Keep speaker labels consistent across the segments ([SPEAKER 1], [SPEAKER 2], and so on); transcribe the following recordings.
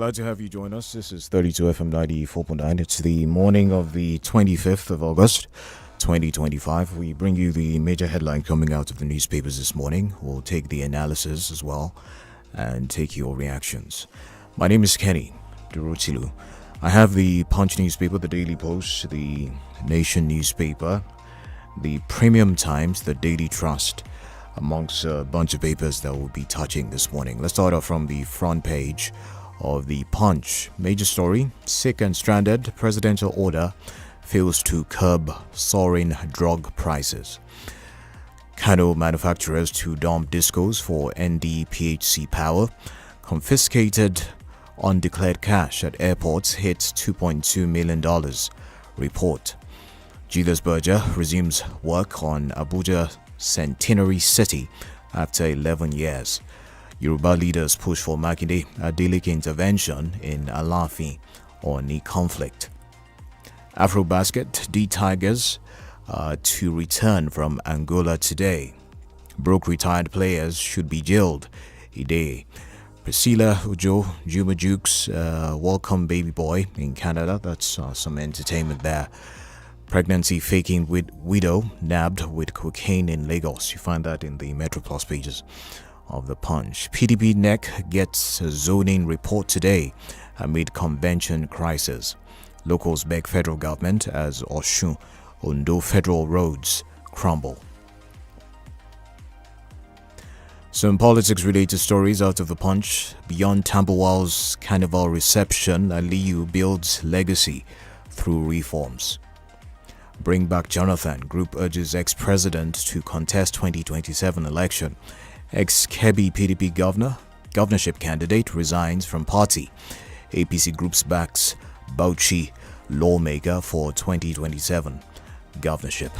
[SPEAKER 1] Glad to have you join us. This is 32 FM 94.9. It's the morning of the 25th of August, 2025. We bring you the major headline coming out of the newspapers this morning. We'll take the analysis as well and take your reactions. My name is Kenny Durotilu. I have the Punch newspaper, the Daily Post, the Nation newspaper, the Premium Times, the Daily Trust, amongst a bunch of papers that we'll be touching this morning. Let's start off from the front page of the Punch. Major story: sick and stranded, presidential order fails to curb soaring drug prices. Kano manufacturers to dump discos for NDPHC power. Confiscated undeclared cash at airports hits $2.2 million. Report. Julius Berger resumes work on Abuja Centenary City after 11 years. Yoruba leaders push for Makinde Adeleke intervention in Alaafin on the conflict. Afrobasket, D Tigers to return from Angola today. Broke retired players should be jailed. Ide. Priscilla Ujo, Juma Jukes, welcome baby boy in Canada. That's some entertainment there. Pregnancy faking with widow nabbed with cocaine in Lagos. You find that in the Metro Plus pages of the Punch. PDP NEC gets a zoning report today amid convention crisis. Locals beg federal government as Osun, Ondo federal roads crumble. Some politics-related stories out of the Punch. Beyond Tambuwal's carnival reception, Aliyu builds legacy through reforms. Bring back Jonathan. Group urges ex-president to contest 2027 election. Ex-Kebbi PDP governorship candidate resigns from party. APC groups backs Bauchi lawmaker for 2027 governorship.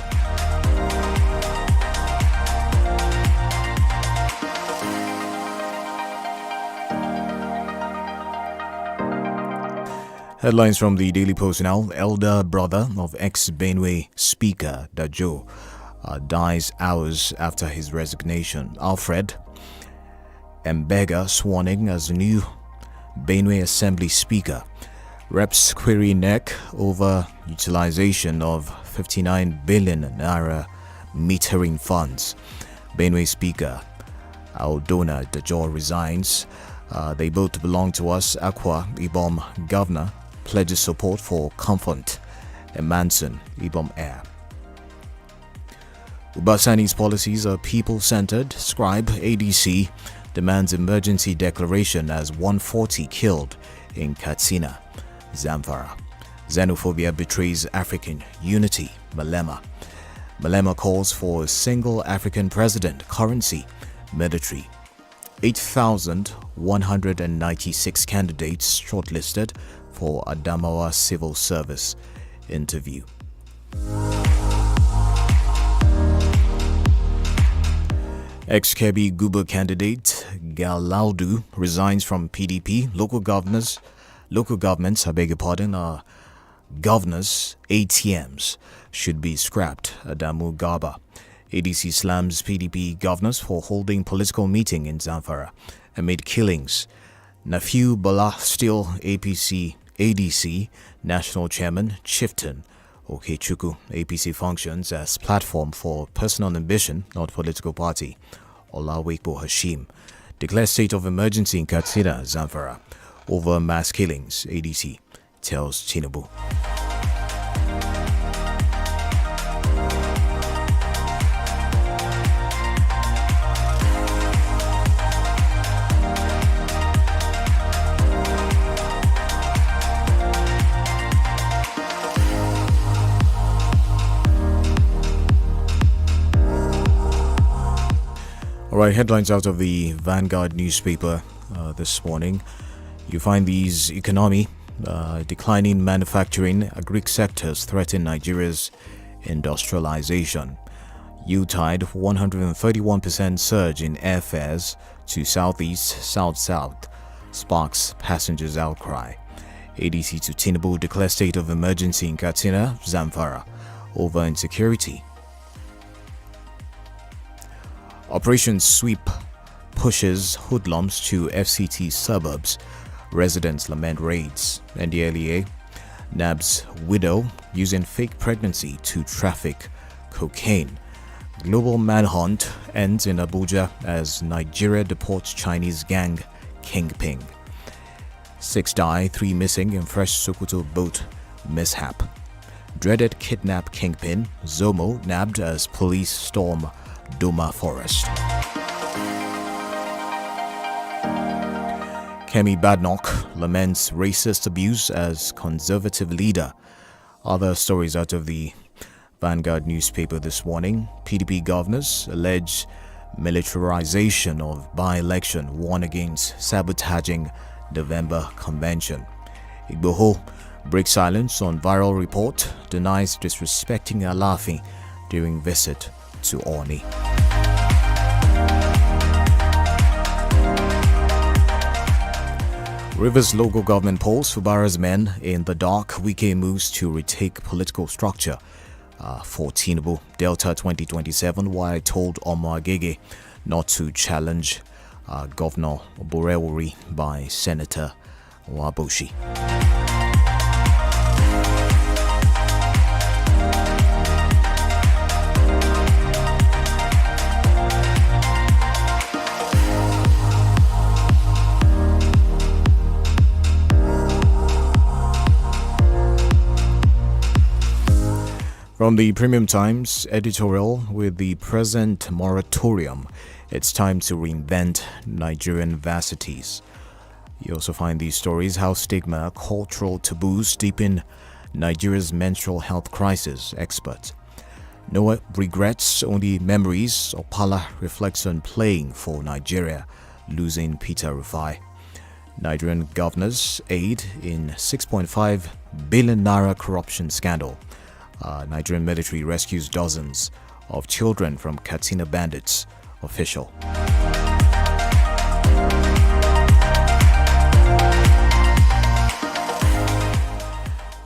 [SPEAKER 1] Headlines from the Daily Post now. Elder brother of ex-Benue Speaker Dajo dies hours after his resignation. Alfred Mbega sworn in as new Benue Assembly Speaker. Reps query NEC over utilization of 59 billion naira metering funds. Benue Speaker Aldona Dajo resigns. They both belong to us. Akwa Ibom Governor pledges support for Comfort and Manson Ibom Air. Ubasani's policies are people-centered. Scribe ADC demands emergency declaration as 140 killed in Katsina, Zamfara. Xenophobia betrays African unity. Malema calls for a single African president, currency, military. 8,196 candidates shortlisted for Adamawa Civil Service interview. Ex-Kebbi Guber candidate Galaudu resigns from PDP. Local governments, governors' ATMs should be scrapped. Adamu Garba. ADC slams PDP governors for holding political meeting in Zamfara amid killings. Nafiu Bala still ADC National Chairman Chieftain Okechukwu. APC functions as platform for personal ambition, not political party. Olawekbo Hashim declares state of emergency in Katsina, Zamfara over mass killings. ADC tells Tinubu. Alright, headlines out of the Vanguard newspaper this morning. You find these: economy, declining manufacturing, agri sectors threaten Nigeria's industrialization. U-Tide 131% surge in airfares to southeast, south-south, sparks passengers' outcry. ADC to Tinubu declares state of emergency in Katsina, Zamfara over insecurity. Operation Sweep pushes hoodlums to FCT suburbs. Residents lament raids. NDLEA nabs widow using fake pregnancy to traffic cocaine. Global manhunt ends in Abuja as Nigeria deports Chinese gang kingpin. 6 die, 3 missing in fresh Sokoto boat mishap. Dreaded kidnap kingpin Zomo nabbed as police storm Doma forest. Kemi Badnoch laments racist abuse as conservative leader. Other stories out of the Vanguard newspaper this morning. PDP governors allege militarization of by-election, warn against sabotaging November convention. Igboho breaks silence on viral report, denies disrespecting Alaafin during visit to Oni. Rivers local government polls for Barra's men in the dark. Wike moves to retake political structure for Tinubu. Delta 2027, why I told Omar Agege not to challenge Governor Borewori by Senator Waboshi. From the Premium Times editorial, with the present moratorium, it's time to reinvent Nigerian varsities. You also find these stories: how stigma, cultural taboos deepen Nigeria's menstrual health crisis. Expert. No regrets, only memories. Opala reflects on playing for Nigeria, losing Peter Rufai. Nigerian governors aid in 6.5 billion naira corruption scandal. Nigerian military rescues dozens of children from Katsina bandits. Official.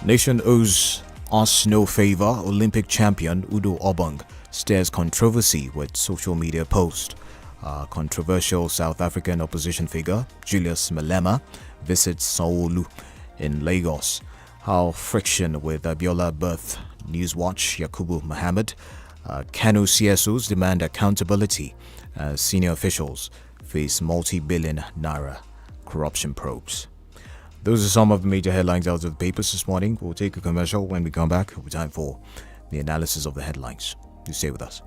[SPEAKER 1] Nation owes us no favor. Olympic champion Udo Obong stirs controversy with social media post. Controversial South African opposition figure Julius Malema visits Sanwo-Olu in Lagos. How friction with Abiola birth. Newswatch Yakubu Muhammad. Kano CSOs demand accountability as senior officials face multi-billion naira corruption probes. Those are some of the major headlines out of the papers this morning. We'll take a commercial. When we come back, it'll be time for the analysis of the headlines. You stay with us.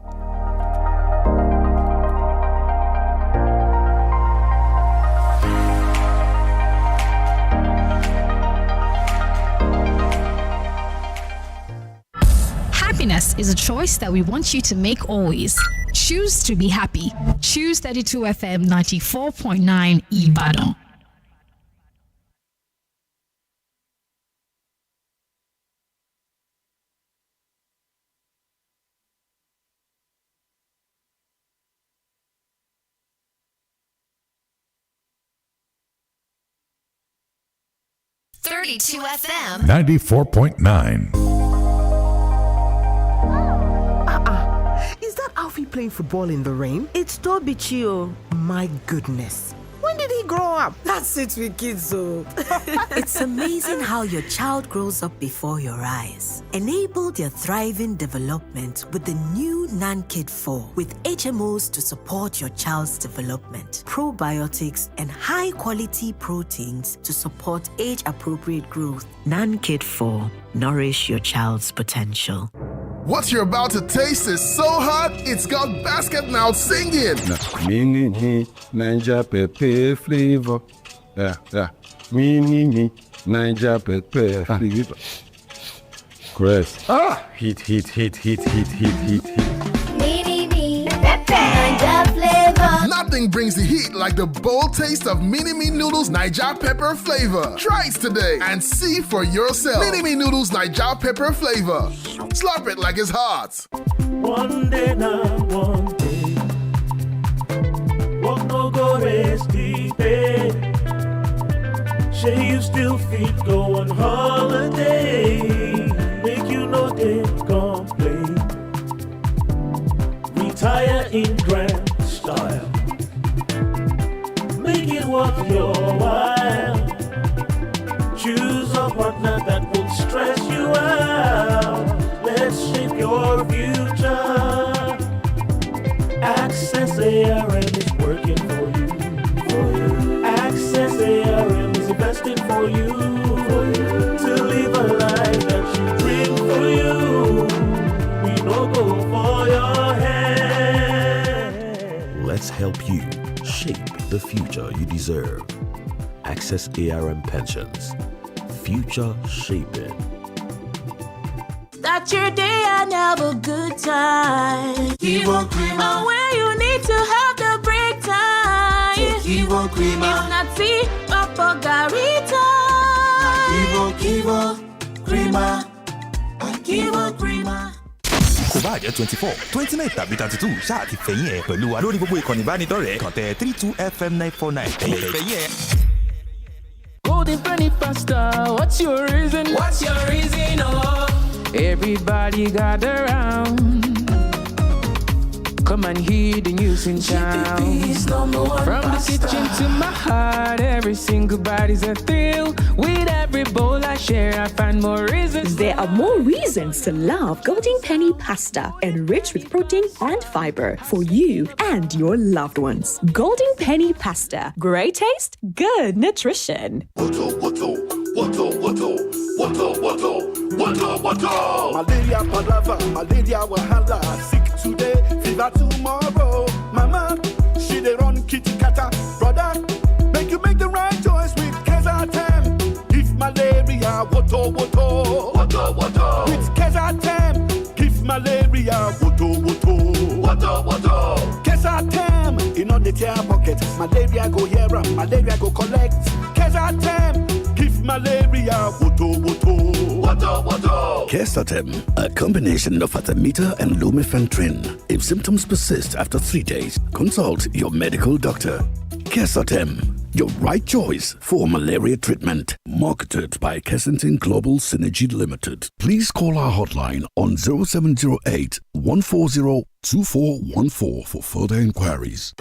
[SPEAKER 2] Happiness is a choice that we want you to make always. Choose to be happy. Choose 32 FM 94.9 Ibadan.
[SPEAKER 3] FM
[SPEAKER 4] 94.9.
[SPEAKER 5] Is that Alfie playing football in the rain?
[SPEAKER 6] It's Toby Chio.
[SPEAKER 5] My goodness. When did he grow up?
[SPEAKER 6] That's it with kids, so.
[SPEAKER 3] It's amazing how your child grows up before your eyes. Enable their thriving development with the new NanKid 4 with HMOs to support your child's development, probiotics, and high-quality proteins to support age-appropriate growth. NanKid 4. Nourish your child's potential.
[SPEAKER 7] What you're about to taste is so hot, it's got basket mouth singing.
[SPEAKER 8] Mini Niger pepper flavor. Mini Niger pepper flavor. Chris. Heat.
[SPEAKER 9] Mini pepper Niger flavor.
[SPEAKER 7] Nothing brings the heat like the bold taste of Mini Me Noodles Niger pepper flavor. Try it today and see for yourself. Mini Me Noodles Niger pepper flavor. Slap it like it's hot.
[SPEAKER 10] One day now, one day. Walk no go rest day. Say you still fit go on holiday. Make you know they complain. Retire in grand style. Make it worth your while. partner that will stress you out. Let's shape your future. Access ARM is working for you. Access ARM is investing for you. To live a life that you dream for you. We don't go for your head.
[SPEAKER 11] Let's help you shape the future you deserve. Access ARM Pensions. Future shaping.
[SPEAKER 9] Start your day and have a good time.
[SPEAKER 12] 𝐃𝐈𝐒 creamer.
[SPEAKER 9] Where you need to have the break time.
[SPEAKER 12] 𝐃𝐈𝐒 creamer.
[SPEAKER 9] It's not tea, but Gary time.
[SPEAKER 12] 𝐃𝐈𝐒 creamer. 𝐃𝐈𝐒 creamer.
[SPEAKER 13] kò bá jẹ́ 24 29 tàbí 32 ṣáà ti fẹ̀yìn ẹ̀ pẹ̀lú wa lórí gbogbo ìkànnì ìbánidọ́rẹ̀ẹ́ kàn tẹ 32FM 949 ẹ̀yẹ̀ fẹ̀yìn ẹ̀.
[SPEAKER 14] Golden penny pasta, what's your reason?
[SPEAKER 15] What's your reason, oh?
[SPEAKER 14] Everybody gather round. Come and hear the news in town. From the kitchen to my heart, every single body's a thrill. With every bowl I share, I find more reasons.
[SPEAKER 16] There are more reasons to love Golden Penny Pasta, enriched with protein and fiber for you and your loved ones. Golden Penny Pasta, great taste, good nutrition.
[SPEAKER 5] Malaria palava, malaria wahala. Sick today, fever tomorrow. Mama, she dey run kitty kata. Brother, make you make the right choice with 𝐾𝐈𝐒. Give malaria, water. With 𝐾𝐈𝐒, give malaria, water. 𝐾𝐈𝐒, in on the tear pocket. Malaria go here and malaria go collect. 𝐾𝐈𝐒, give malaria, water.
[SPEAKER 17] 𝐾𝐈𝐒, a combination of artemether and lumefantrine. If symptoms persist after 3 days, consult your medical doctor. 𝐾𝐈𝐒, your right choice for malaria treatment. Marketed by Kensington Global Synergy Limited. Please call our hotline on 0708 140 2414 for further inquiries.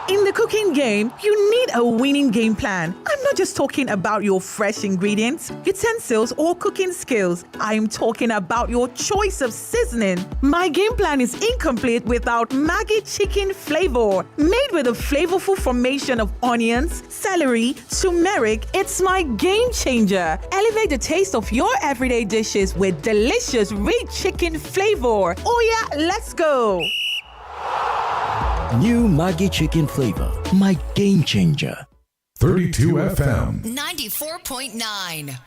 [SPEAKER 6] In the cooking game, you need a winning game plan. I'm not just talking about your fresh ingredients, utensils, or cooking skills. I'm talking about your choice of seasoning. My game plan is incomplete without Maggi chicken flavor. Made with a flavorful formation of onions, celery, turmeric, it's my game changer. Elevate the taste of your everyday dishes with delicious rich chicken flavor. Oh yeah, let's go.
[SPEAKER 11] New Maggi chicken flavor, my game changer.
[SPEAKER 4] 32 FM
[SPEAKER 18] 94.9.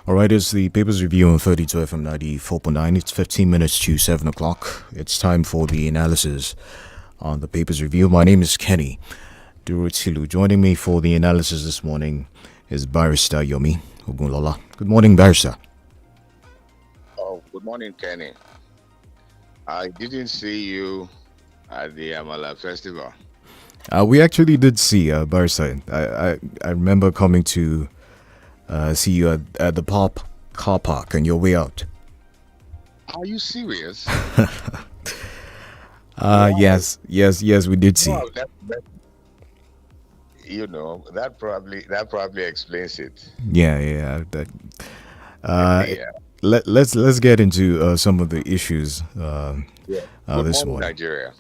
[SPEAKER 1] All right, it's the Papers Review on 32 FM 94.9. It's 15 minutes to 7 o'clock. It's time for the analysis on the Papers Review. My name is Kenny Durutilu. Joining me for the analysis this morning is Barrister Yomi Ogunlola. Good morning, Barrister.
[SPEAKER 19] Oh, good morning, Kenny. I didn't see you at the Amala Festival.
[SPEAKER 1] We actually did see Barrister. I remember coming to see you at the car park on your way out.
[SPEAKER 19] Are you serious?
[SPEAKER 1] Yes, we did see.
[SPEAKER 19] Well, that probably explains it.
[SPEAKER 1] Yeah. Let's get into some of the issues this morning.
[SPEAKER 19] Nigeria.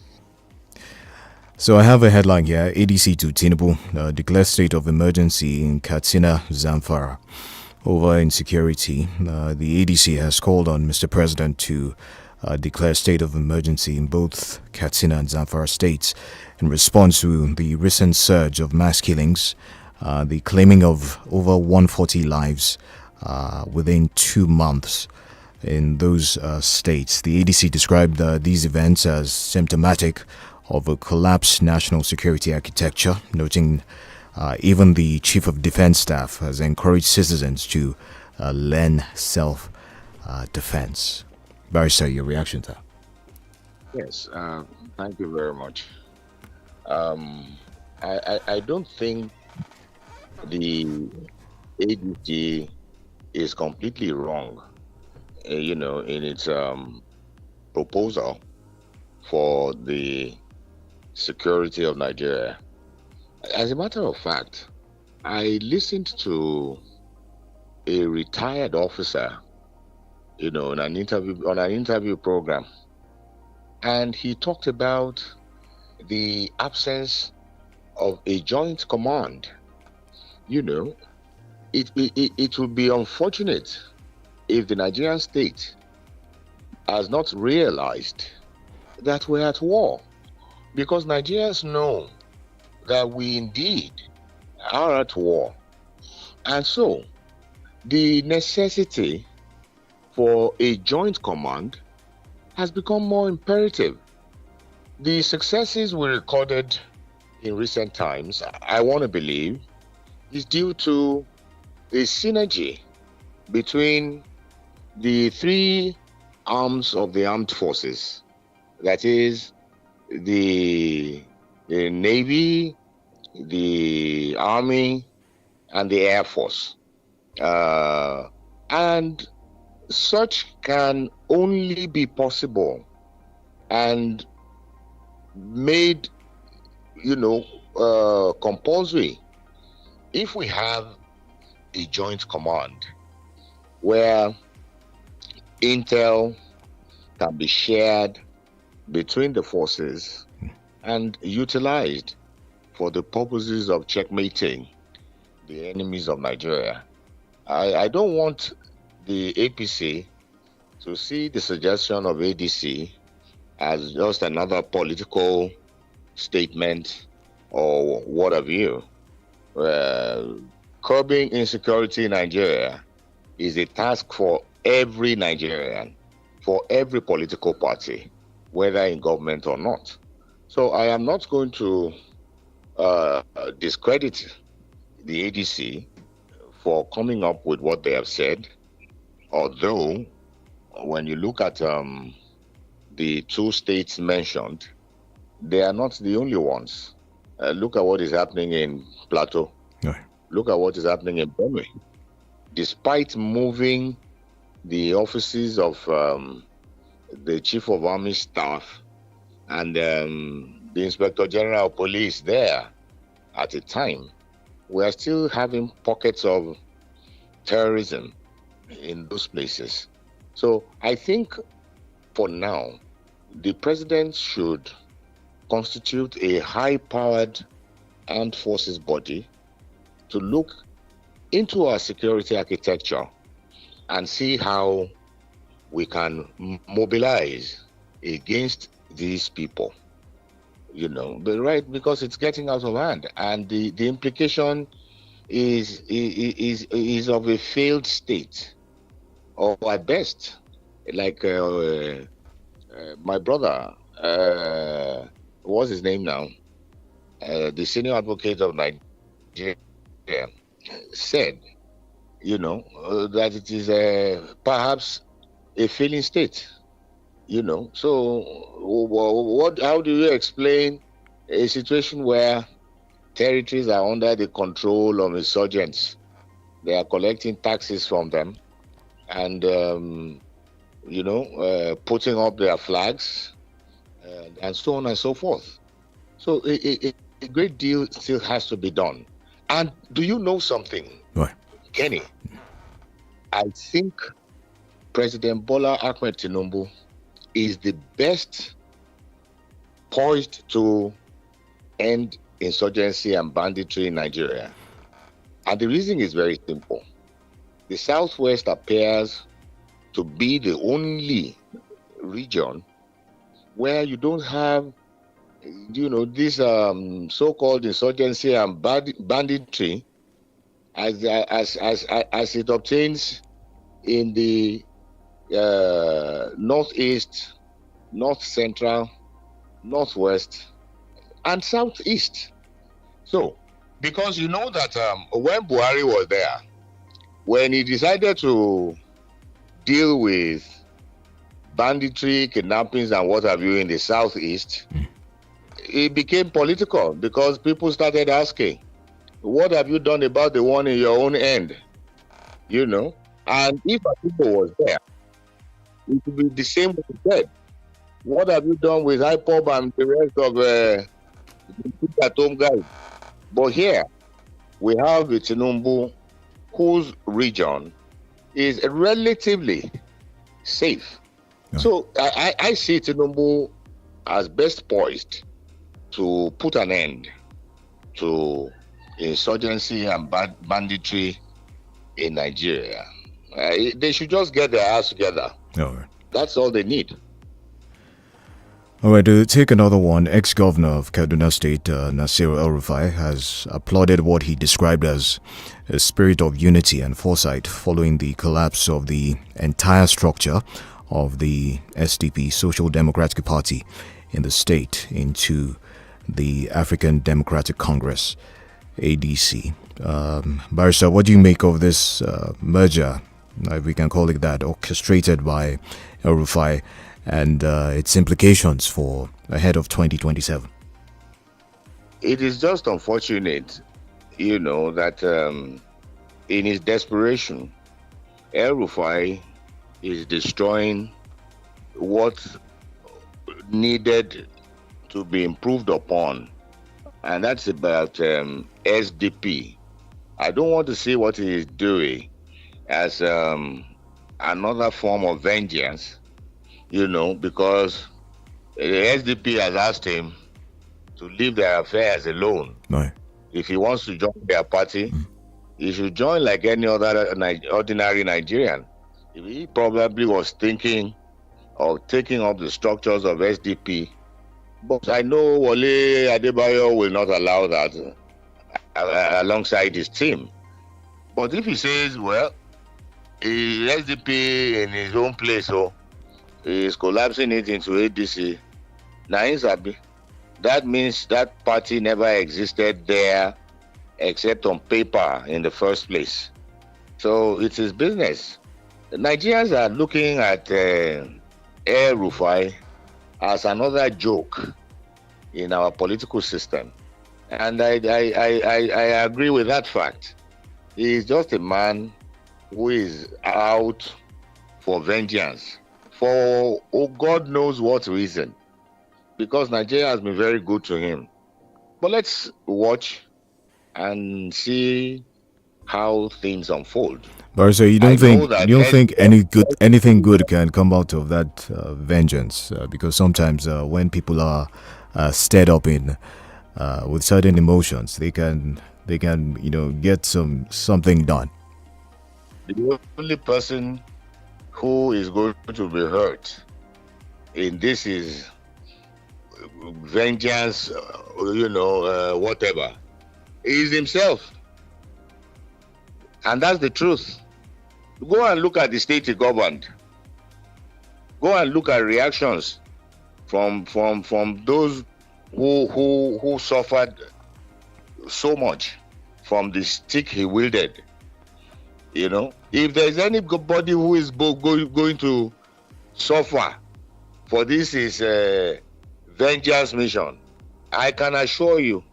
[SPEAKER 1] So I have a headline here: ADC to Tinubu declares state of emergency in Katsina, Zamfara over insecurity. The ADC has called on Mr. President to declare state of emergency in both Katsina and Zamfara states in response to the recent surge of mass killings, the claiming of over 140 lives within 2 months in those states. The ADC described these events as symptomatic of a collapsed national security architecture, noting even the Chief of Defense Staff has encouraged citizens to learn self-defense. Barrister, your reaction to that?
[SPEAKER 19] Yes, thank you very much. I don't think the ADC is completely wrong, in its proposal for the security of Nigeria. As a matter of fact, I listened to a retired officer, in an interview program, and he talked about the absence of a joint command. It would be unfortunate if the Nigerian state has not realized that we're at war, because Nigerians know that we indeed are at war. And so the necessity for a joint command has become more imperative. The successes we recorded in recent times, I want to believe, is due to the synergy between the three arms of the armed forces, that is the Navy, the Army, and the Air Force. And such can only be possible and made, compulsory if we have a joint command where intel can be shared between the forces and utilized for the purposes of checkmating the enemies of Nigeria. I don't want the APC to see the suggestion of ADC as just another political statement or what have you. Curbing insecurity in Nigeria is a task for every Nigerian, for every political party, whether in government or not. So I am not going to discredit the ADC for coming up with what they have said, although when you look at the two states mentioned, they are not the only ones. Look at what is happening in Plateau.
[SPEAKER 1] Right.
[SPEAKER 19] Look at what is happening in Benue. Despite moving the offices of the Chief of Army Staff and the Inspector General of Police there at a time, we are still having pockets of terrorism in those places. So I think for now, the president should constitute a high-powered armed forces body to look into our security architecture and see how we can mobilize against these people, but right, because it's getting out of hand, and the implication is of a failed state, or at best, like my brother, what's his name now? The senior advocate of Nigeria said, that it is perhaps a failing state. So how do you explain a situation where territories are under the control of insurgents? They are collecting taxes from them and, putting up their flags and so on and so forth. So a great deal still has to be done. And do you know something,
[SPEAKER 1] right,
[SPEAKER 19] Kenny? I think President Bola Ahmed Tinubu is the best poised to end insurgency and banditry in Nigeria. And the reason is very simple. The Southwest appears to be the only region where you don't have, this so-called insurgency and banditry as it obtains in the northeast, north central, northwest, and southeast. So, because you know that when Buhari was there, when he decided to deal with banditry, kidnappings, and what have you in the southeast, it became political because people started asking, what have you done about the one in your own end? And if Atiku was there, it would be the same what he said. What have you done with IPOB and the rest of the at-home guys? But here, we have the Tinubu, whose region is relatively safe.
[SPEAKER 1] Yeah.
[SPEAKER 19] So I see Tinubu as best poised to put an end to insurgency and banditry in Nigeria. They should just get their ass together.
[SPEAKER 1] All right.
[SPEAKER 19] That's all they need.
[SPEAKER 1] All right, to take another one, ex-governor of Kaduna State, Nasir El-Rufai, has applauded what he described as a spirit of unity and foresight following the collapse of the entire structure of the SDP, Social Democratic Party, in the state into the African Democratic Congress, ADC. Barrister, what do you make of this merger, if we can call it that, orchestrated by El-Rufai, and its implications for ahead of 2027?
[SPEAKER 19] It is just unfortunate, that in his desperation, El-Rufai is destroying what needed to be improved upon, and that's about SDP. I don't want to see what he is doing as another form of vengeance, because the SDP has asked him to leave their affairs alone.
[SPEAKER 1] Right.
[SPEAKER 19] If he wants to join their party, he should join like any other ordinary Nigerian. He probably was thinking of taking up the structures of SDP, but I know Wole Adebayo will not allow that alongside his team. But if he says, well, SDP in his own place, he is collapsing it into ADC, that means that party never existed there except on paper in the first place. So it's his business. The Nigerians are looking at El-Rufai as another joke in our political system. And I agree with that fact. He is just a man who is out for vengeance for God knows what reason, because Nigeria has been very good to him. But let's watch and see how things unfold.
[SPEAKER 1] But so you don't think anything good can come out of that vengeance? Because sometimes when people are stirred up in with certain emotions, they can get something done.
[SPEAKER 19] The only person who is going to be hurt in this is vengeance, whatever, is himself. And that's the truth. Go and look at the state he governed. Go and look at reactions from those who suffered so much from the stick he wielded. If there's anybody who is going to suffer for this is vengeance mission, I can assure you,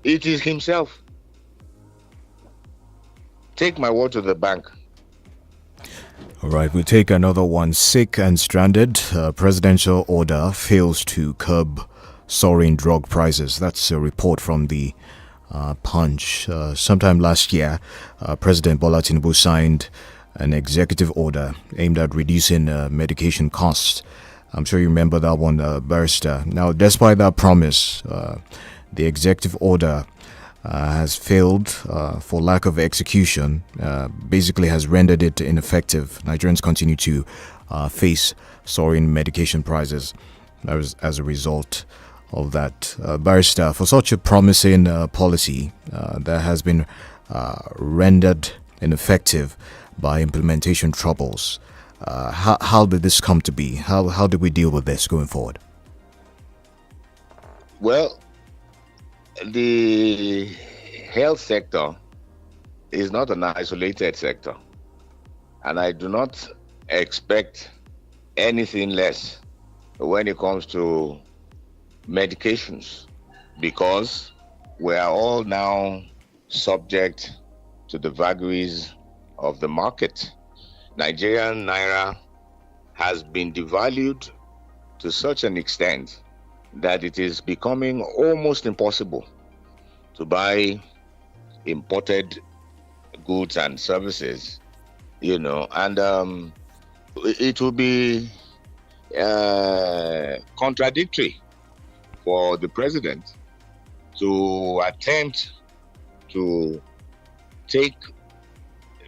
[SPEAKER 19] it is himself. Take my word to the bank.
[SPEAKER 1] All right, we take another one. Sick and stranded. Presidential order fails to curb soaring drug prices. That's a report from the Punch. Sometime last year, President Bola Tinubu signed an executive order aimed at reducing medication costs. I'm sure you remember that one, Barrister. Now, despite that promise, the executive order has failed for lack of execution, basically has rendered it ineffective. Nigerians continue to face soaring medication prices as a result of that. Barrister, for such a promising policy that has been rendered ineffective by implementation troubles, how did this come to be? How do we deal with this going forward?
[SPEAKER 19] Well, the health sector is not an isolated sector, and I do not expect anything less when it comes to medications, because we are all now subject to the vagaries of the market. Nigerian naira has been devalued to such an extent that it is becoming almost impossible to buy imported goods and services, and it will be contradictory for the president to attempt to take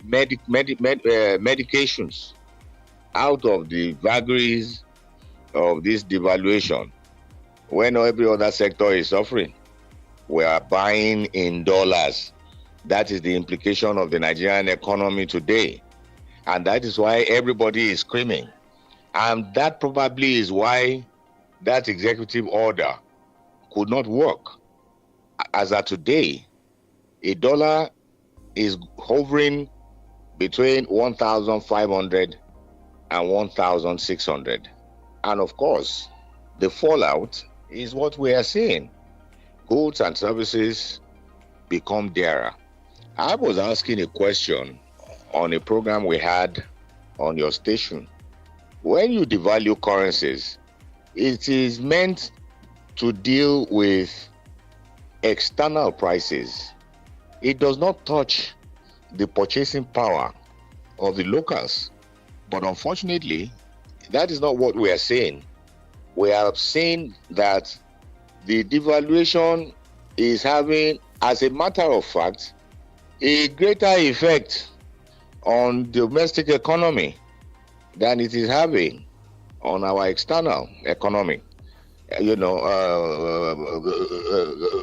[SPEAKER 19] medications out of the vagaries of this devaluation when every other sector is suffering. We are buying in dollars. That is the implication of the Nigerian economy today. And that is why everybody is screaming. And that probably is why that executive order could not work. As of today, a dollar is hovering between 1,500 and 1,600. And of course, the fallout is what we are seeing. Goods and services become dearer. I was asking a question on a program we had on your station. When you devalue currencies, it is meant to deal with external prices. It does not touch the purchasing power of the locals. But unfortunately, that is not what we are saying. We are saying that the devaluation is having, as a matter of fact, a greater effect on domestic economy than it is having on our external economy.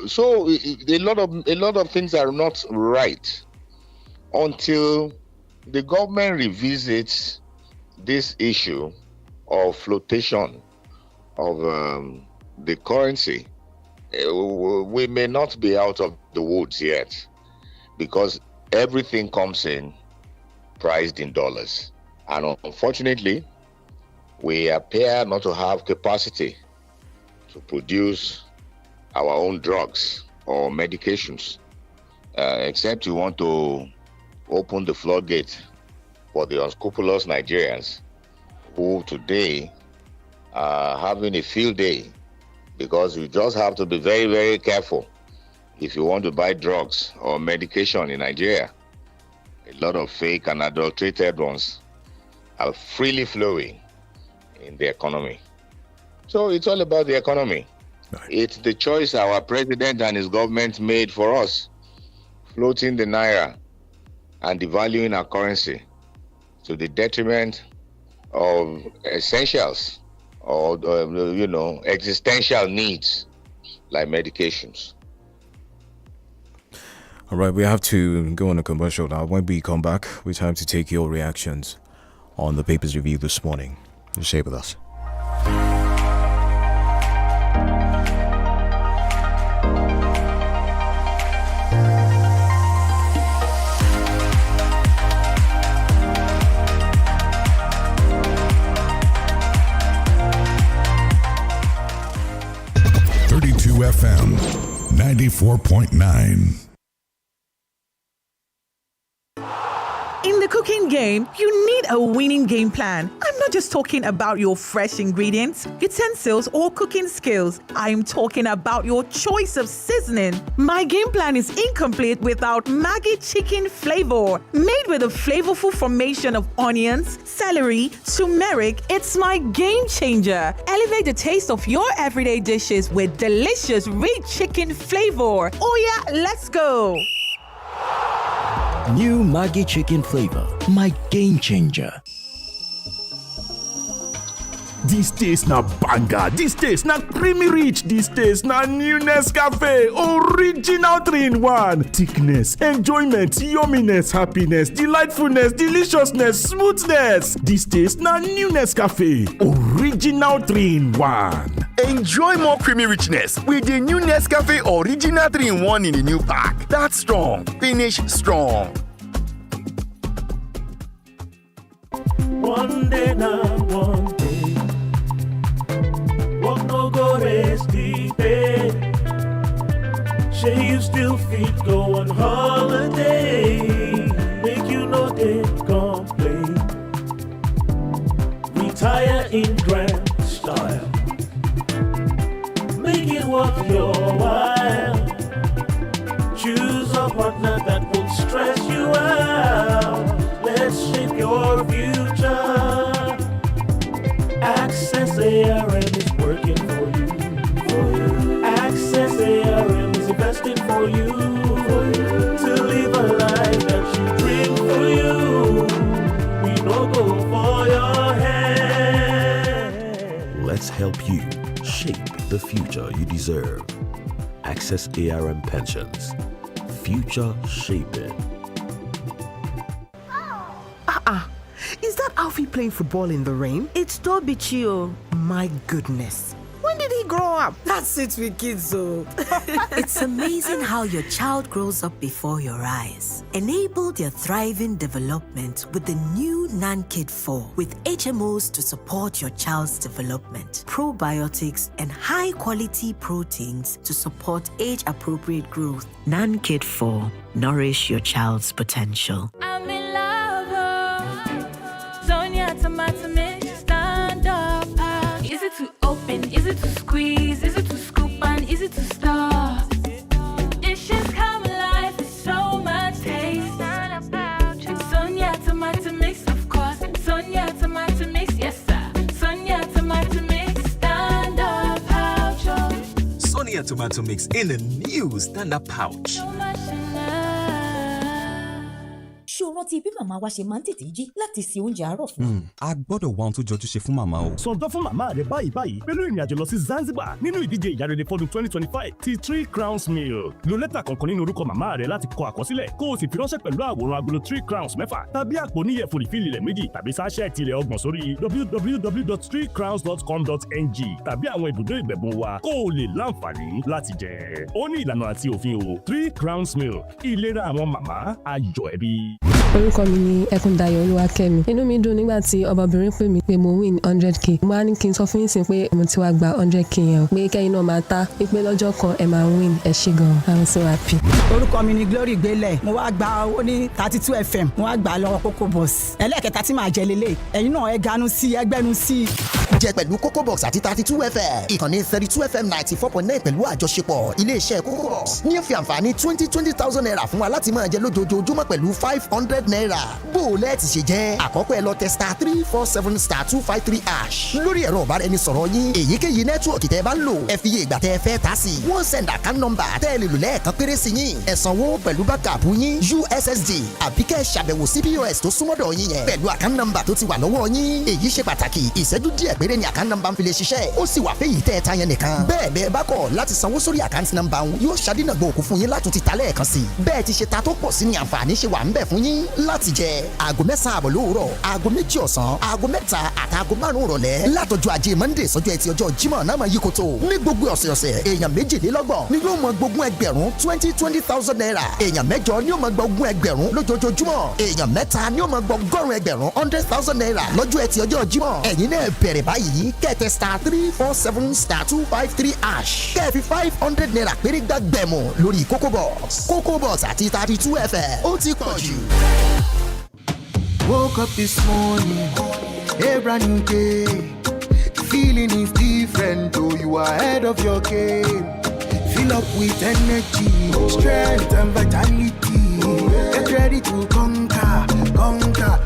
[SPEAKER 19] So a lot of things are not right until the government revisits this issue of flotation of the currency. We may not be out of the woods yet, because everything comes in priced in dollars. And unfortunately, we appear not to have capacity to produce our own drugs or medications, except you want to open the floodgate for the unscrupulous Nigerians who today are having a field day, because you just have to be very, very careful if you want to buy drugs or medication in Nigeria. A lot of fake and adulterated ones are freely flowing in the economy. So it's all about the economy. Right. It's the choice our president and his government made for us, floating the naira and devaluing our currency to the detriment of essentials or existential needs like medications.
[SPEAKER 1] All right, we have to go on a commercial now. When we come back, we time to take your reactions on the papers review this morning. Stay with us.
[SPEAKER 4] FM 94.9.
[SPEAKER 6] In the cooking game, you need a winning game plan. I'm not just talking about your fresh ingredients, utensils, or cooking skills. I'm talking about your choice of seasoning. My game plan is incomplete without Maggi chicken flavor. Made with a flavorful formation of onions, celery, turmeric, it's my game changer. Elevate the taste of your everyday dishes with delicious, rich chicken flavor. Oh yeah, let's go.
[SPEAKER 11] New Maggi chicken flavor, my game changer.
[SPEAKER 20] This taste na banger, this taste na creamy rich, this taste na new Nescafe, original 3-in-1. Thickness, enjoyment, yumminess, happiness, delightfulness, deliciousness, smoothness. This taste na new Nescafe, original 3-in-1.
[SPEAKER 21] Enjoy more creamy richness with the new Nescafe Original 3-in-1 in the new pack. That's strong, finish strong.
[SPEAKER 10] One day now, one day, walk no go rest deep in. Say you still fit go on holiday, make you no day complain. worth your while. Choose a partner that won't stress you out. Let's shape your future. Access ARM is working for you. Access ARM is investing for you. To live a life that you dream for you. We don't go for your head.
[SPEAKER 11] Let's help you shape the future you deserve. Access ARM Pensions. Future shaping.
[SPEAKER 2] Is that Alfie playing football in the rain?
[SPEAKER 9] It's 𝐷𝐈𝐒.
[SPEAKER 2] My goodness. When did he grow up? That's it with kids, so.
[SPEAKER 3] It's amazing how your child grows up before your eyes. Enable their thriving development with the new 𝐷𝐈𝐒 4 with HMOs to support your child's development, probiotics, and high-quality proteins to support age-appropriate growth. 𝐷𝐈𝐒 4. Nourish your child's potential.
[SPEAKER 9] I'm in love. Sonia tomato mix, stand up. Is it to open? Is it to squeeze? Is it to scoop? And is it to stir? Dishes come alive with so much taste. Sonia tomato mix, of course. Sonia tomato mix, yes sir. Sonia tomato mix, stand up pouch.
[SPEAKER 13] Sonia tomato mix in a new stand-up pouch.
[SPEAKER 9] So much in love.
[SPEAKER 22] ṣé o rántí bí màmá wa ṣe máa ń tètè jí láti se oúnjẹ àárọ̀ fún?
[SPEAKER 23] A gbọ́dọ̀ wá ohun tó jọjú ṣe fún màmá o.
[SPEAKER 20] Sọ̀dọ̀ fún màmá rẹ̀ báyìí pẹ̀lú ìrìn àjò lọ sí Zanzibar nínú ìdíje ìyárere fọ́dún 2025 ti 3 Crowns Meal. Lo lẹ́tà kankan nínú orúkọ màmá rẹ̀ láti kọ àkọsílẹ̀ kó o sì fi ránṣẹ́ pẹ̀lú àwòrán agolo 3 Crowns 6 tàbí àpò oníyẹ̀fun ìfìlì ilẹ̀ 2 tàbí sáṣẹ́ẹ̀tì ilẹ̀ 30 sórí www.3crowns.com.ng tàbí àwọn ibùdó ìgbẹ̀bùn wa kó o lè láǹfààní láti jẹ. Ó ní ìlànà àti òfin o. 3 Crowns Meal, ìlera àwọn màmá, ayọ̀ ẹbí.
[SPEAKER 24] Orúkọ mi ni Ẹkúndayọ̀ Olúwakẹ́mi. Inú mi dùn nígbà tí ọmọbìnrin pè mí pé mo win 100k. Mo máa ní kí n sọ fún yín sí pé mo ti wá gba 100k yẹn pé kẹ́yìn náà máa ta pé lọ́jọ́ kan ẹ máa win ẹ ṣé gan. I'm so happy.
[SPEAKER 25] Orúkọ mi ni Glory Gbélẹ̀. Mo wá gba owó ní 32 FM. Mo wá gbà lọ́wọ́ Coco Boss. Ẹlẹ́kẹta tí màá jẹ lélẹ̀. Ẹ̀yin náà ẹ ganu sí ẹgbẹ́nu sí.
[SPEAKER 26] Jẹ pẹ̀lú Coco Box àti 32 FM. Ìkànnì 32 FM 94.9 pẹ̀lú àjọṣepọ̀ ilé-iṣẹ́ Coco Box. Ní ó fi àǹfààní 20,000 naira fún wa láti máa jẹ lójoojúmọ́ pẹ̀lú 500 naira. Bó o lẹ́ẹ̀tì ṣe jẹ́ àkọ́kọ́ ẹ lọ tẹ *347*253# lórí ẹ̀rọ ìbáraẹnisọ̀rọ̀ yín èyíkéyìí nẹ́tíwọ̀kì tẹ́ bá ń lò ẹ fi iye ìgbà tẹ́ ẹ fẹ́ tà sí wọ́n send account number tẹ́ ẹ lè lò lẹ́ẹ̀kan péré sí yín ẹ sanwó pẹ̀lú backup yín USSD àbí kẹ́ ẹ ṣàbẹ̀wò sí POS tó súnmọ́dọ̀ yín yẹn pẹ̀lú account number tó ti wà lọ́wọ́ yín èyí ṣe pàtàkì ìṣẹ́jú díẹ̀ péré ni account number ń fi lè ṣiṣẹ́ ó sì wà fẹ́yìí tẹ́ ẹ ta yẹn nìkan bẹ́ẹ̀ bẹ́ẹ̀ bá kọ̀ láti sanwó sórí account number wọn yóò ṣàdínàgbò òkú fún yín látún ti ta lẹ́ẹ̀kan sí bẹ́ẹ̀ ti ṣe ta tó pọ̀ sí ni àǹfààní ṣe wà ń bẹ̀ fún yín láti jẹ aago 9 àbọ̀ lówùrọ̀ aago 2 ọ̀sán aago 3 àtàago 5 rọ̀lẹ́ látọjọ́ ajé Monday sọ́jọ́ ẹtì ọjọ́ Jímọ̀ náà máa yí koto ní gbogbo ọ̀sẹ̀ọ̀sẹ̀ èèyàn 22 ni yóò mọ gbógun ẹgbẹ̀rún 20,000 naira èèyàn 8 ni yóò mọ gbógun ẹgbẹ̀rún lójoojúmọ́ èèyàn 3 ni yóò mọ gbọ́gọ́rùn ẹgbẹ̀rún 100,000 naira lọ́jọ́ ẹtì ọjọ́ Jímọ̀ ẹ̀yin náà bẹ̀rẹ̀ báyìí kẹ́tẹ̀ *347*253# kẹ́ẹ̀fì 500 naira péré gbàgbẹ́mù lórí Coco Box àti 32 FM ó ti pọ̀ jù.
[SPEAKER 12] Woke up this morning, a brand new day. Feeling is different, though you are ahead of your game. Fill up with energy, strength and vitality. Get ready to conquer,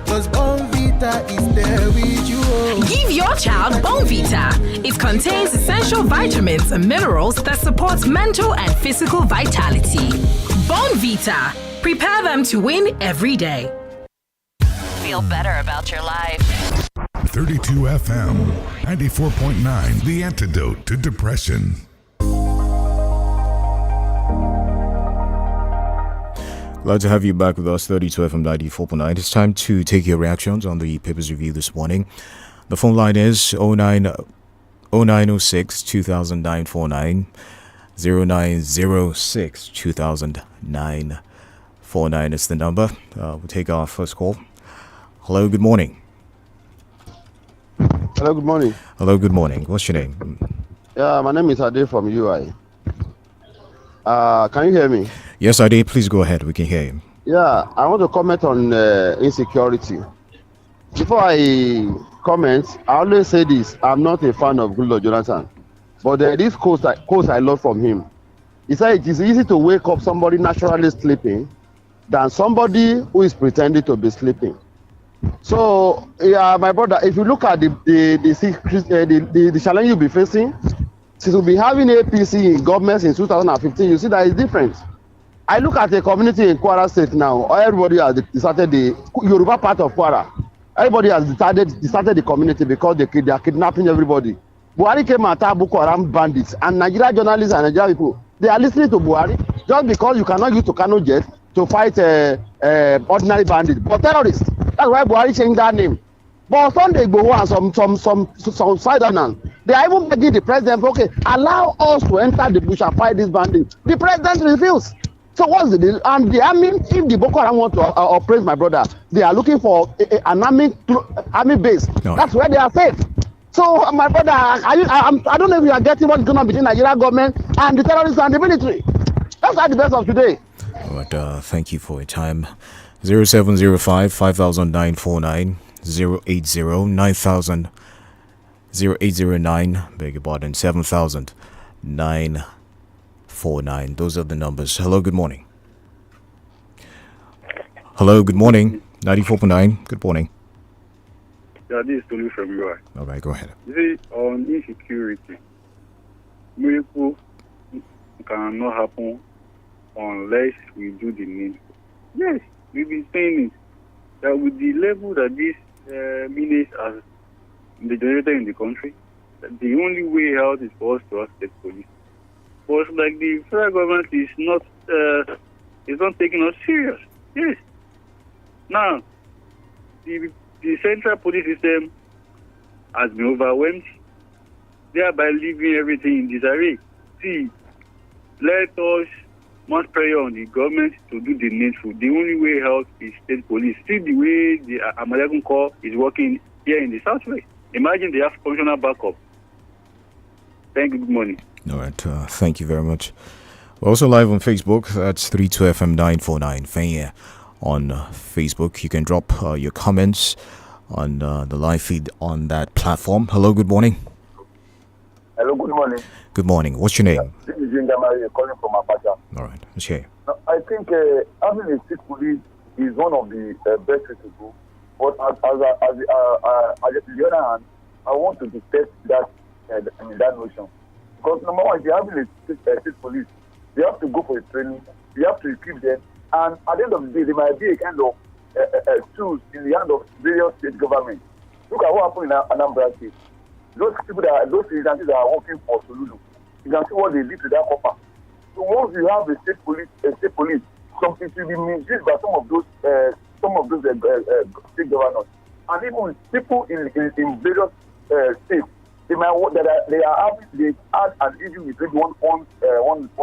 [SPEAKER 12] cause Bonvita is there with you.
[SPEAKER 27] Give your child Bonvita. It contains essential vitamins and minerals that support mental and physical vitality. Bonvita. Prepare them to win every day.
[SPEAKER 18] Feel better about your life.
[SPEAKER 4] 32 FM, 94.9, the antidote to depression.
[SPEAKER 1] Glad to have you back with us, 32 FM 94.9. It's time to take your reactions on the papers review this morning. The phone line is 0906 2009 0906 2009 is the number. We'll take our first call. Hello, good morning.
[SPEAKER 28] Hello, good morning.
[SPEAKER 1] Hello, good morning. What's your name?
[SPEAKER 28] Yeah, my name is Ade from UI. Can you hear me?
[SPEAKER 1] Yes, Ade, please go ahead. We can hear you.
[SPEAKER 28] Yeah, I want to comment on insecurity. Before I comment, I always say this. I'm not a fan of Goodluck Jonathan. But this quote I love from him. He said it is easy to wake up somebody naturally sleeping than somebody who is pretending to be sleeping. So, yeah, my brother, if you look at the challenge you'll be facing, since we'll be having APC in government in 2015, you see that it's different. I look at the community in Kwara State now. Everybody has decided the Yoruba part of Kwara. Everybody has decided the community because they are kidnapping everybody. Buhari came and attacked Boko Haram bandits, and Nigeria journalists and Nigerian people, they are listening to Buhari just because you cannot use Tucano jet to fight ordinary bandits, but terrorists. That's why Buhari changed that name. But Sunday Igboho and some Southerners, they are even begging the president, okay, allow us to enter the bush and fight these bandits. The president refused. So what's the deal? And the army, if the Boko Haram want to oppress my brother, they are looking for an army base. No. That's where they are safe. So my brother, I don't know if you are getting what's going on between Nigeria government and the terrorists and the military. That's the best of today.
[SPEAKER 1] All right, thank you for your time. 0705 5949 080 9000 0809, beg your pardon, 7000 949. Those are the numbers. Hello, good morning. Hello, good morning. 94.9, good morning.
[SPEAKER 5] Yeah, this is Tolu from UI.
[SPEAKER 1] All right, go ahead.
[SPEAKER 5] You see, on insecurity, miracle cannot happen unless we do the needful. Yes, we've been saying it, that with the level that this menace has degenerated in the country, that the only way out is for us to have state police. But like the federal government is not taking us serious. Yes. Now, the central police system has been overwhelmed, thereby leaving everything in disarray. See, let us mount pressure on the government to do the needful. The only way out is state police. See the way the American Corps is working here in the Southwest. Imagine they have functional backup. Thank you. Good morning.
[SPEAKER 1] All right. Thank you very much. We're also live on Facebook. That's 32FM949. Fenya on Facebook. You can drop your comments on the live feed on that platform. Hello. Good morning.
[SPEAKER 7] Hello. Good morning.
[SPEAKER 1] Good morning. What's your name?
[SPEAKER 7] This is Jingamari calling from Apache.
[SPEAKER 1] All right. Let's hear.
[SPEAKER 7] I think having a state police is one of the best ways to go. But on the other hand, I want to detest that notion. Because number one, if you have a state police, they have to go for a training, you have to equip them, and at the end of the day, there might be a kind of tools in the hand of various state governments. Look at what happened in Anambra State. Those agencies that are working for Solulu, you can see what they did to that copper. So once you have a state police, something to be misused by some of those state governors, and even people in various states, they might they had an issue with one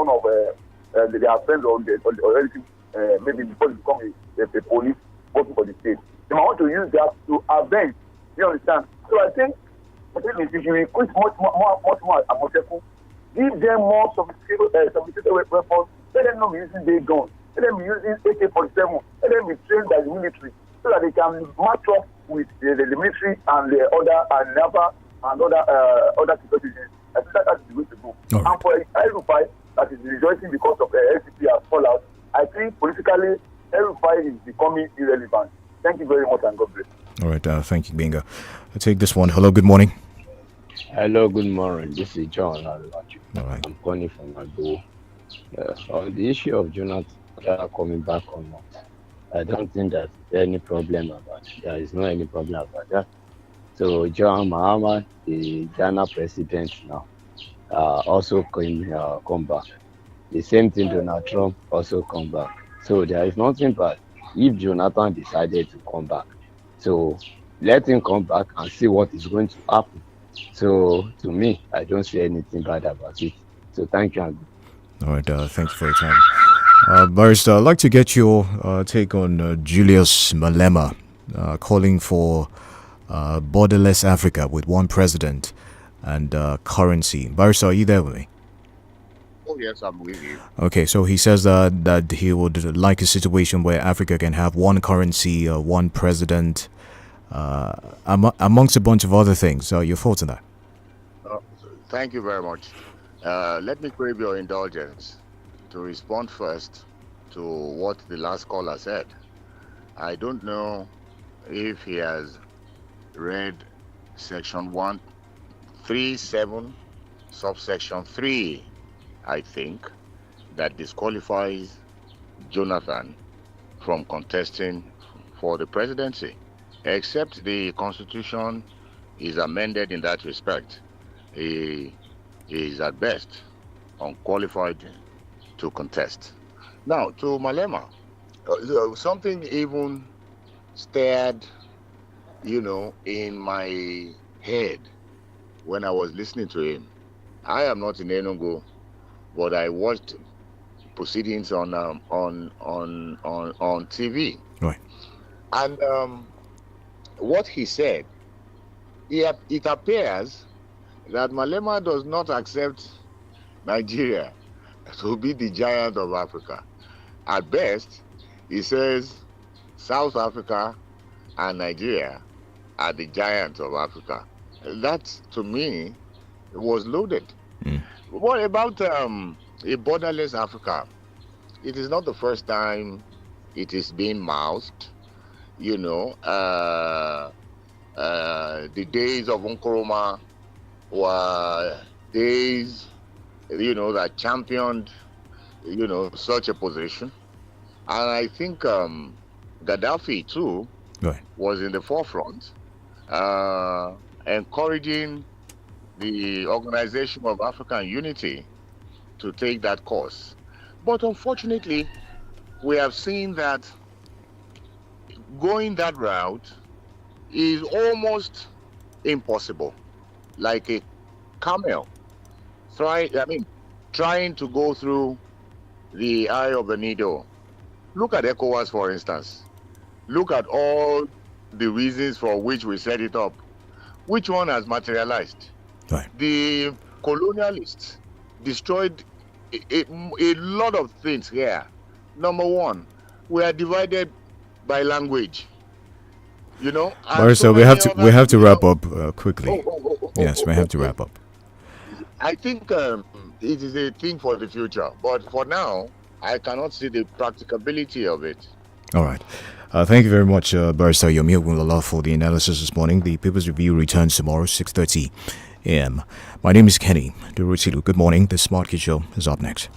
[SPEAKER 7] of their friends or relatives, maybe before they become a police working for the state. They might want to use that to avenge. You understand? So I think if you increase much more Amoteku, give them more sophisticated weapons. Let them not be using big guns. Let them be using AK-47. Let them be trained by the military so that they can match up with the military and the other security agents. I think that's the way to go. Right. And for El-Rufai, that is rejoicing because of the LCP has fallout, I think politically, El-Rufai is becoming irrelevant. Thank you very much and God bless.
[SPEAKER 1] All right, thank you, Binga. I'll take this one. Hello, good morning.
[SPEAKER 8] Hello, good morning. This is John.
[SPEAKER 1] All right.
[SPEAKER 8] I'm calling from Agbo. On the issue of Jonathan coming back or not, I don't think there's any problem about it. There is no any problem about that. So John Mahama, the Ghana president now, also come back. The same thing, Donald Trump also come back. So there is nothing bad if Jonathan decided to come back. So let him come back and see what is going to happen. So to me, I don't see anything bad about it. So thank you.
[SPEAKER 1] All right, thank you for your time. Barrister, I'd like to get your take on Julius Malema calling for borderless Africa with one president and currency. Barrister, are you there with me?
[SPEAKER 28] Oh, yes, I'm with you.
[SPEAKER 1] Okay, so he says that he would like a situation where Africa can have one currency, one president, amongst a bunch of other things. Your thoughts on that?
[SPEAKER 6] Thank you very much. Let me crave your indulgence to respond first to what the last caller said. I don't know if he has read section 137, subsection 3, I think, that disqualifies Jonathan from contesting for the presidency. Except the Constitution is amended in that respect, he is at best unqualified to contest. Now, to Malema, something even stirred, in my head when I was listening to him. I am not in Enugu, but I watched proceedings on TV.
[SPEAKER 1] Right.
[SPEAKER 6] And what he said, it appears that Malema does not accept Nigeria to be the giant of Africa. At best, he says South Africa and Nigeria are the giants of Africa. That, to me, was loaded. What about a borderless Africa? It is not the first time it is being mouthed. The days of Nkrumah were days, that championed, such a position. And I think Gaddafi, too, was in the forefront, encouraging the Organization of African Unity to take that course. But unfortunately, we have seen that going that route is almost impossible. Like a camel trying to go through the eye of a needle. Look at ECOWAS, for instance. Look at all the reasons for which we set it up. Which one has materialized?
[SPEAKER 1] Right.
[SPEAKER 6] The colonialists destroyed a lot of things here. Number one, we are divided by language.
[SPEAKER 1] So we have to wrap up quickly. Yes, we have to wrap up.
[SPEAKER 6] I think it is a thing for the future, but for now, I cannot see the practicability of it.
[SPEAKER 1] All right. Thank you very much, Barrister Yomi Ogunlola, for the analysis this morning. The People's Review returns tomorrow, 6:30 a.m. My name is Kenny Durutilu. Good morning. The Smart Kid Show is up next.